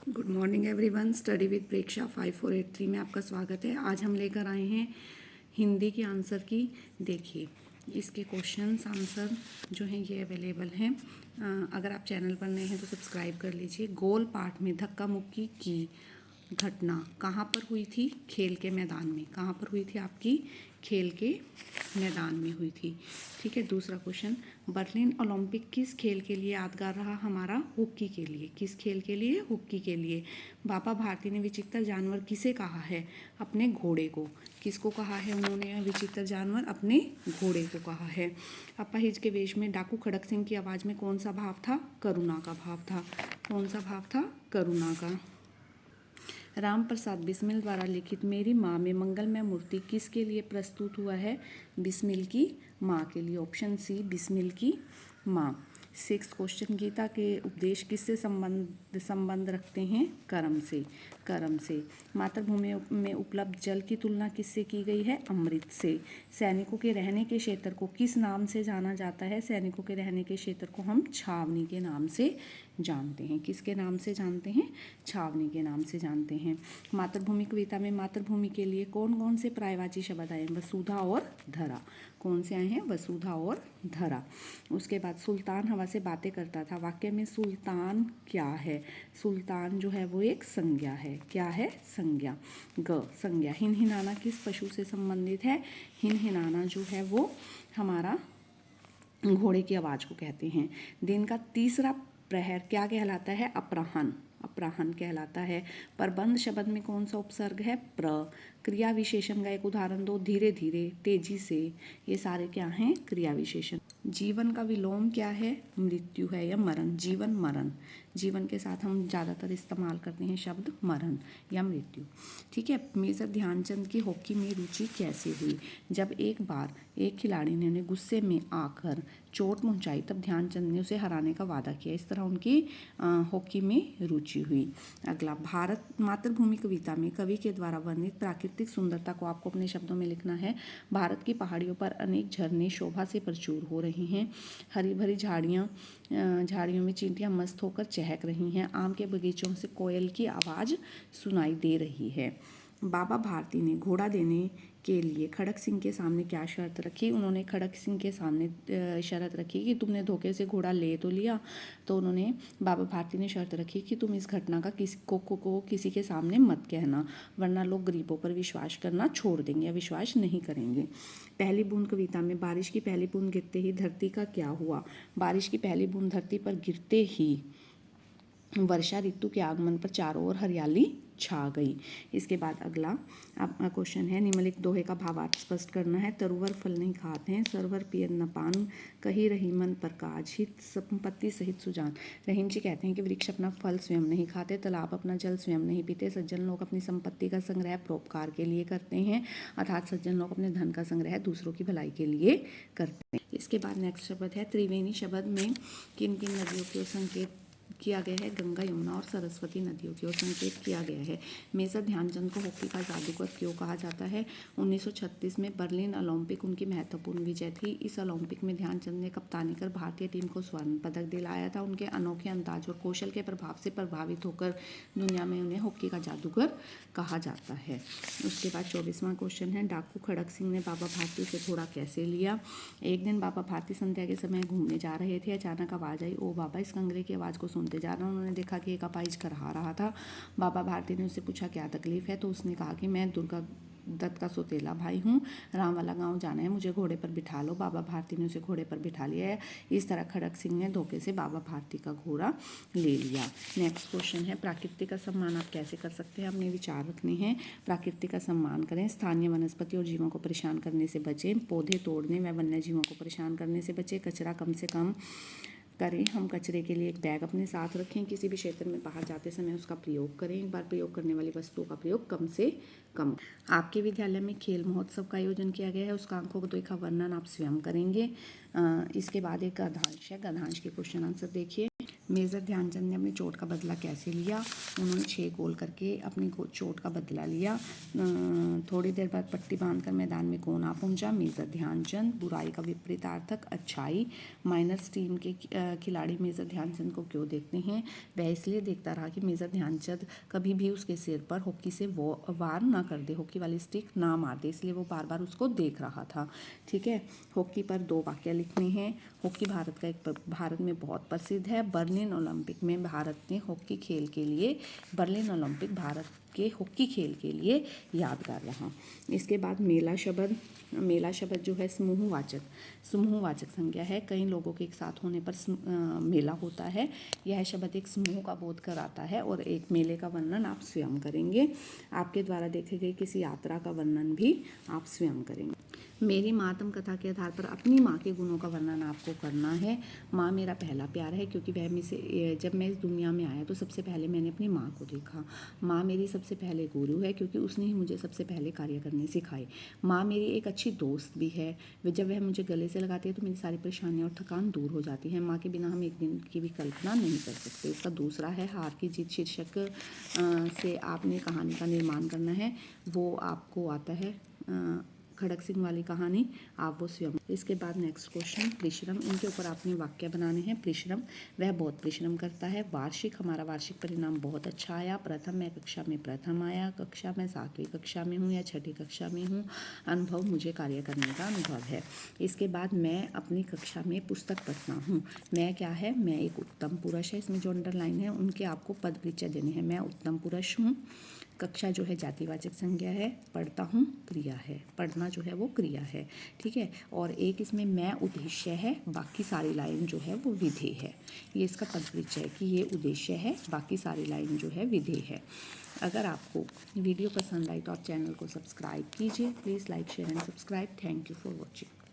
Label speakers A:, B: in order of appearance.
A: Good morning everyone. Study with Preksha 5483 में आपका स्वागत है। आज हम लेकर आए हैं हिंदी के आंसर की। देखिए, इसके क्वेश्चंस आंसर जो हैं ये अवेलेबल हैं। अगर आप चैनल पर नए हैं तो सब्सक्राइब कर लीजिए। गोल पाठ में धक्का मुक्की की घटना कहाँ पर हुई थी? खेल के मैदान में। कहाँ पर हुई थी आपकी? खेल के मैदान में हुई थी। ठीक है। दूसरा क्वेश्चन, बर्लिन ओलंपिक किस खेल के लिए यादगार रहा? हमारा हॉकी के लिए। किस खेल के लिए? हॉकी के लिए। बाबा भारती ने विचित्र जानवर किसे कहा है? अपने घोड़े को। किसको कहा है उन्होंने विचित्र जानवर? अपने घोड़े को कहा है। अपाहिज के वेश में डाकू खड़क सिंह की आवाज़ में कौन सा भाव था? करुणा का भाव था। कौन सा भाव था? करुणा का। राम प्रसाद बिस्मिल द्वारा लिखित मेरी माँ में मंगलमय मूर्ति किसके लिए प्रस्तुत हुआ है? बिस्मिल की माँ के लिए। ऑप्शन सी, बिस्मिल की माँ। 6 क्वेश्चन, गीता के उपदेश किससे संबंध रखते हैं? कर्म से। कर्म से। मातृभूमि में उपलब्ध जल की तुलना किससे की गई है? अमृत से। सैनिकों के रहने के क्षेत्र को किस नाम से जाना जाता है? सैनिकों के रहने के क्षेत्र को हम छावनी के नाम से जानते हैं। किसके नाम से जानते हैं? छावनी के नाम से जानते हैं। मातृभूमि कविता में मातृभूमि के लिए कौन कौन से पर्यायवाची शब्द आए हैं? वसुधा और धरा। कौन से आए हैं? वसुधा और धरा। उसके बाद सुल्तान हवा से बातें करता था। वाक्य में सुल्तान क्या है? सुल्तान जो है वो एक संज्ञा है। क्या है? संज्ञा। संज्ञा। हिनहिनाना किस पशु से संबंधित है? हिनहिनाना जो है वो हमारा घोड़े की आवाज़ को कहते हैं। दिन का तीसरा प्रहर क्या कहलाता है? अपराह्न। अपराह्न कहलाता है। प्रबंध शब्द में कौन सा उपसर्ग है? प्र। क्रिया विशेषण का एक उदाहरण दो। धीरे धीरे, तेजी से। ये सारे क्या हैं? क्रिया विशेषण। जीवन का विलोम क्या है? मृत्यु है या मरण। जीवन, मरण। जीवन के साथ हम ज़्यादातर इस्तेमाल करते हैं शब्द मरण या मृत्यु। ठीक है। मेजर ध्यानचंद की हॉकी में रुचि कैसे हुई? जब एक बार एक खिलाड़ी ने उन्हें गुस्से में आकर चोट पहुंचाई तब ध्यानचंद ने उसे हराने का वादा किया। इस तरह उनकी हॉकी में रुचि हुई। अगला, भारत मातृभूमि कविता में कवि के द्वारा वर्णित प्राकृतिक सुंदरता को आपको अपने शब्दों में लिखना है। भारत की पहाड़ियों पर अनेक झरने शोभा से प्रचुर हो रहे हैं। हरी भरी झाड़ियों में चींटियां मस्त होकर चहक रही हैं। आम के बगीचों से कोयल की आवाज़ सुनाई दे रही है। बाबा भारती ने घोड़ा देने के लिए खड़क सिंह के सामने क्या शर्त रखी? उन्होंने खड़क सिंह के सामने शर्त रखी कि तुमने धोखे से घोड़ा ले तो लिया, तो उन्होंने बाबा भारती ने शर्त रखी कि तुम इस घटना का किसी के सामने मत कहना, वरना लोग गरीबों पर विश्वास करना छोड़ देंगे या विश्वास नहीं करेंगे। पहली बूंद कविता में बारिश की पहली बूंद गिरते ही धरती का क्या हुआ? बारिश की पहली बूंद धरती पर गिरते ही वर्षा ऋतु के आगमन पर चारों ओर हरियाली छा गई। इसके बाद अगला आपका क्वेश्चन है, निम्नलिखित दोहे का भावार्थ स्पष्ट करना है। तरुवर फल नहीं खाते हैं, सरवर पियन न पान, कही रही मन पर काज, हित संपत्ति सहित सुजान। रहीम जी कहते हैं कि वृक्ष अपना फल स्वयं नहीं खाते, तालाब अपना जल स्वयं नहीं पीते, सज्जन लोग अपनी संपत्ति का संग्रह परोपकार के लिए करते हैं, अर्थात सज्जन लोग अपने धन का संग्रह दूसरों की भलाई के लिए करते हैं। इसके बाद नेक्स्ट शब्द है, त्रिवेणी शब्द में किन किन नदियों के संकेत किया गया है? गंगा, यमुना और सरस्वती नदियों की ओर संकेत किया गया है। मेजर ध्यानचंद को हॉकी का जादूगर क्यों कहा जाता है? 1936 में बर्लिन ओलंपिक उनकी महत्वपूर्ण विजय थी। इस ओलंपिक में ध्यानचंद ने कप्तानी कर भारतीय टीम को स्वर्ण पदक दिलाया था। उनके अनोखे अंदाज और कौशल के प्रभाव से प्रभावित होकर दुनिया में उन्हें हॉकी का जादूगर कहा जाता है। उसके बाद 24वां क्वेश्चन है, डाकू खड़क सिंह ने बाबा भारती से घोड़ा कैसे लिया? एक दिन बाबा भारती संध्या के समय घूमने जा रहे थे। अचानक आवाज़ आई, ओ बाबा। इस कंगरे की आवाज़ को सुनते जा रहा। उन्होंने देखा कि एक अपाहिज करहा रहा था। बाबा भारती ने उससे पूछा क्या तकलीफ है? तो उसने कहा कि मैं दुर्गा दत्त का सौतेला भाई हूँ, राम वाला गांव जाना है, मुझे घोड़े पर बिठा लो। बाबा भारती ने उसे घोड़े पर बिठा लिया है। इस तरह खड़क सिंह ने धोखे से बाबा भारती का घोड़ा ले लिया। नेक्स्ट क्वेश्चन है, प्रकृति का सम्मान आप कैसे कर सकते हैं? अपने विचार रखने हैं। प्रकृति का सम्मान करें, स्थानीय वनस्पति और जीवों को परेशान करने से बचें, पौधे तोड़ने व वन्य जीवों को परेशान करने से बचें, कचरा कम से कम करें। हम कचरे के लिए एक बैग अपने साथ रखें। किसी भी क्षेत्र में बाहर जाते समय उसका प्रयोग करें। एक बार प्रयोग करने वाली वस्तुओं का प्रयोग कम से कम। आपके विद्यालय में खेल महोत्सव का आयोजन किया गया है, उसका अंकों को देखा वर्णन आप स्वयं करेंगे। इसके बाद एक गद्यांश है, गद्यांश के क्वेश्चन आंसर देखिए। मेजर ध्यानचंद ने अपनी चोट का बदला कैसे लिया? उन्होंने 6 गोल करके अपनी चोट का बदला लिया। थोड़ी देर बाद पट्टी बांधकर मैदान में कौन आ पहुंचा? मेजर ध्यानचंद। बुराई का विपरीतार्थक अच्छाई। माइनर्स टीम के खिलाड़ी मेजर ध्यानचंद को क्यों देखते हैं? वह इसलिए देखता रहा कि मेजर ध्यानचंद कभी भी उसके सिर पर हॉकी से वार ना कर दे, हॉकी वाली स्टिक ना मार दे, इसलिए वो बार बार उसको देख रहा था। ठीक है, हॉकी पर 2 वाक्य लिखने हैं। हॉकी भारत में बहुत प्रसिद्ध है। बर्लिन ओलंपिक में भारत ने हॉकी खेल के लिए, बर्लिन ओलंपिक भारत के हॉकी खेल के लिए यादगार रहा। इसके बाद मेला शब्द जो है समूहवाचक संज्ञा है। कई लोगों के एक साथ होने पर मेला होता है। यह शब्द एक समूह का बोध कराता है और एक मेले का वर्णन आप स्वयं करेंगे। आपके द्वारा देखे गए किसी यात्रा का वर्णन भी आप स्वयं करेंगे। मेरी माँ आत्मकथा के आधार पर अपनी माँ के गुणों का वर्णन आपको करना है। माँ मेरा पहला प्यार है क्योंकि वह मुझसे, जब मैं इस दुनिया में आया तो सबसे पहले मैंने अपनी माँ को देखा। माँ मेरी सबसे पहले गुरु है क्योंकि उसने ही मुझे सबसे पहले कार्य करने सिखाए। माँ मेरी एक अच्छी दोस्त भी है। जब वह मुझे गले से लगाती है तो मेरी सारी परेशानियाँ और थकान दूर हो जाती है। माँ के बिना हम एक दिन की भी कल्पना नहीं कर सकते। इसका दूसरा है हार की जीत शीर्षक से आपने कहानी का निर्माण करना है। वो आपको आता है खड़क सिंह वाली कहानी, आप वो स्वयं। इसके बाद नेक्स्ट क्वेश्चन परिश्रम, इनके ऊपर आपने वाक्य बनाने हैं। परिश्रम, वह बहुत परिश्रम करता है। वार्षिक, हमारा वार्षिक परिणाम बहुत अच्छा आया। प्रथम, मैं कक्षा में प्रथम आया। कक्षा, मैं 7वीं कक्षा में हूँ या 6ठी कक्षा में हूँ। अनुभव, मुझे कार्य करने का अनुभव है। इसके बाद मैं अपनी कक्षा में पुस्तक पढ़ता हूँ। मैं क्या है? मैं एक उत्तम पुरुष है। इसमें जो अंडरलाइन है उनके आपको पद परिचय देने हैं। मैं उत्तम पुरुष हूँ। कक्षा जो है जातिवाचक संज्ञा है। पढ़ता हूँ क्रिया है, पढ़ना जो है वो क्रिया है। ठीक है, और एक इसमें मैं उद्देश्य है, बाकी सारी लाइन जो है वो विधेय है। ये इसका पद परिचय है कि ये उद्देश्य है, बाकी सारी लाइन जो है विधेय है। अगर आपको वीडियो पसंद आई तो आप चैनल को सब्सक्राइब कीजिए। Please like share and subscribe. Thank you for watching.